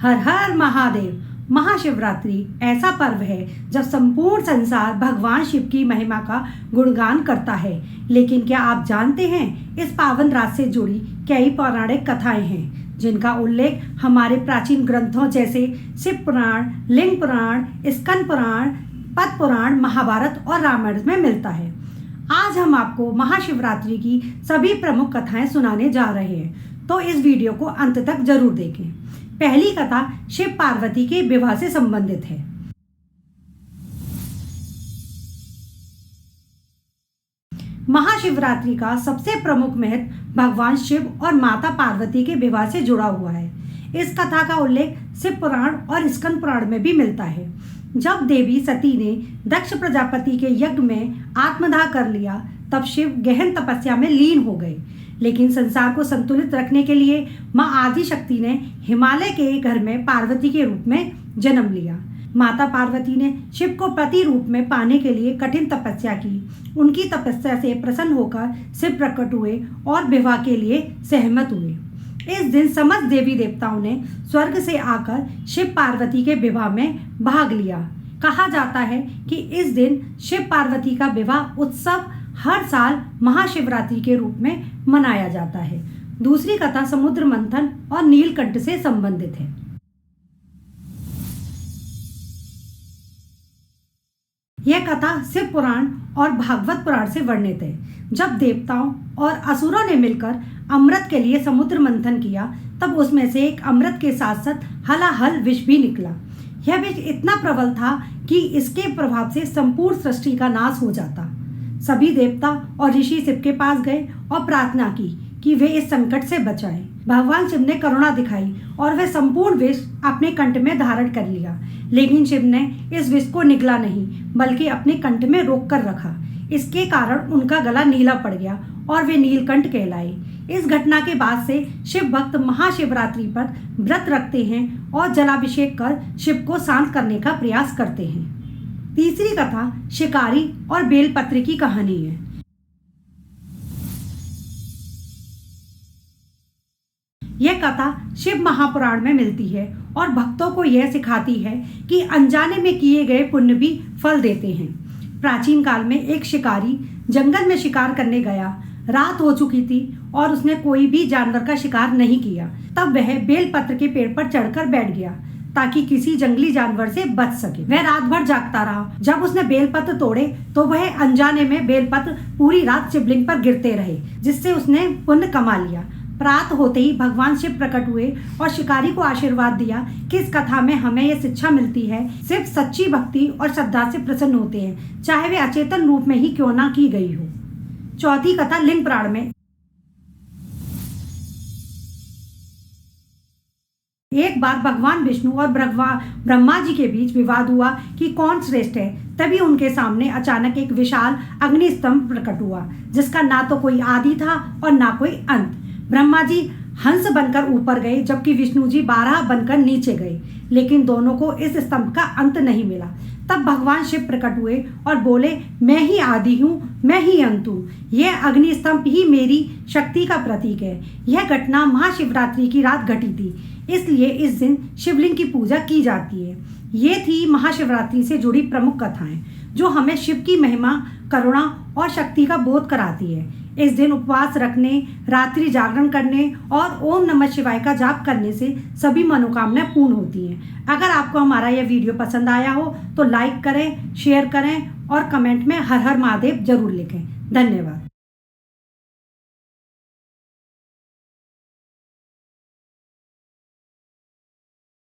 हर हर महादेव। महाशिवरात्रि ऐसा पर्व है जब संपूर्ण संसार भगवान शिव की महिमा का गुणगान करता है। लेकिन क्या आप जानते हैं, इस पावन रात से जुड़ी कई पौराणिक कथाएं हैं जिनका उल्लेख हमारे प्राचीन ग्रंथों जैसे शिव पुराण, लिंग पुराण, स्कंद पुराण, पद्म पुराण, महाभारत और रामायण में मिलता है। आज हम आपको महाशिवरात्रि की सभी प्रमुख कथाएं सुनाने जा रहे हैं, तो इस वीडियो को अंत तक जरूर देखें। पहली कथा शिव पार्वती के विवाह से संबंधित है। महाशिवरात्रि का सबसे प्रमुख महत्व भगवान शिव और माता पार्वती के विवाह से जुड़ा हुआ है। इस कथा का उल्लेख शिव पुराण और स्कंद पुराण में भी मिलता है। जब देवी सती ने दक्ष प्रजापति के यज्ञ में आत्मदाह कर लिया, तब शिव गहन तपस्या में लीन हो गए। लेकिन संसार को संतुलित रखने के लिए मां आदि शक्ति ने हिमालय के घर में पार्वती के रूप में जन्म लिया। माता पार्वती ने शिव को पति रूप में पाने के लिए कठिन तपस्या की। उनकी तपस्या से प्रसन्न होकर शिव प्रकट हुए और विवाह के लिए सहमत हुए। इस दिन समस्त देवी देवताओं ने स्वर्ग से आकर शिव पार्वती के विवाह में भाग लिया। कहा जाता है कि इस दिन शिव पार्वती का विवाह उत्सव हर साल महाशिवरात्रि के रूप में मनाया जाता है। दूसरी कथा समुद्र मंथन और नीलकंठ से संबंधित है। यह कथा शिव पुराण और भागवत पुराण से वर्णित है। जब देवताओं और असुरों ने मिलकर अमृत के लिए समुद्र मंथन किया, तब उसमें से एक अमृत के साथ साथ हलाहल विष भी निकला। यह विष इतना प्रबल था कि इसके प्रभाव से संपूर्ण सृष्टि का नाश हो जाता। सभी देवता और ऋषि शिव के पास गए और प्रार्थना की कि वे इस संकट से बचाएं। भगवान शिव ने करुणा दिखाई और वे संपूर्ण विष अपने कंठ में धारण कर लिया। लेकिन शिव ने इस विष को निगला नहीं, बल्कि अपने कंठ में रोक कर रखा। इसके कारण उनका गला नीला पड़ गया और वे नीलकंठ कहलाए। इस घटना के बाद से शिव भक्त महाशिवरात्रि पर व्रत रखते हैं और जलाभिषेक कर शिव को शांत करने का प्रयास करते हैं। तीसरी कथा शिकारी और बेलपत्र की कहानी है। यह कथा शिव महापुराण में मिलती है और भक्तों को यह सिखाती है कि अनजाने में किए गए पुण्य भी फल देते हैं। प्राचीन काल में एक शिकारी जंगल में शिकार करने गया। रात हो चुकी थी और उसने कोई भी जानवर का शिकार नहीं किया। तब वह बेलपत्र के पेड़ पर चढ़कर बैठ गया ताकि किसी जंगली जानवर से बच सके। वह रात भर जागता रहा। जब उसने बेलपत्र तोड़े तो वह अनजाने में बेलपत्र पूरी रात शिवलिंग पर गिरते रहे, जिससे उसने पुण्य कमा लिया। प्रात होते ही भगवान शिव प्रकट हुए और शिकारी को आशीर्वाद दिया कि इस कथा में हमें यह शिक्षा मिलती है, सिर्फ सच्ची भक्ति और श्रद्धा से प्रसन्न होते हैं, चाहे वे अचेतन रूप में ही क्यों ना की गई हो। चौथी कथा लिंग पुराण में। एक बार भगवान विष्णु और ब्रह्मा जी के बीच विवाद हुआ कि कौन श्रेष्ठ है। तभी उनके सामने अचानक एक विशाल अग्निस्तंभ प्रकट हुआ, जिसका ना तो कोई आदि था और ना कोई अंत। ब्रह्मा जी हंस बनकर ऊपर गए, जबकि विष्णु जी बारह बनकर नीचे गए, लेकिन दोनों को इस स्तंभ का अंत नहीं मिला। तब भगवान शिव प्रकट हुए और बोले, मैं ही आदि हूँ, मैं ही अंत हूँ। यह अग्नि स्तंभ ही मेरी शक्ति का प्रतीक है। यह घटना महाशिवरात्रि की रात घटी थी, इसलिए इस दिन शिवलिंग की पूजा की जाती है। ये थी महाशिवरात्रि से जुड़ी प्रमुख कथाएं, जो हमें शिव की महिमा, करुणा और शक्ति का बोध कराती है। इस दिन उपवास रखने, रात्रि जागरण करने और ओम नमः शिवाय का जाप करने से सभी मनोकामनाएं पूर्ण होती हैं। अगर आपको हमारा यह वीडियो पसंद आया हो तो लाइक करें, शेयर करें और कमेंट में हर हर महादेव जरूर लिखें। धन्यवाद।